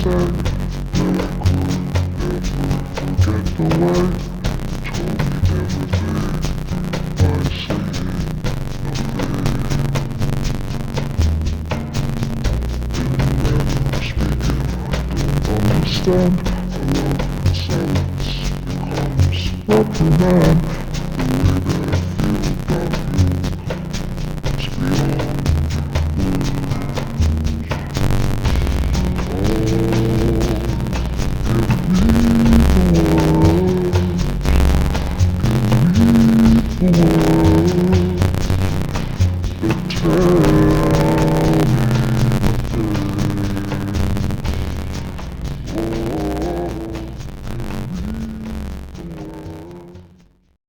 said that I could never forget the way you told me everything by saying nothing. In the manner of speaking, I don't understand. I love the silence becomes reprimand. The way that I feel about you is beyond words. The world, the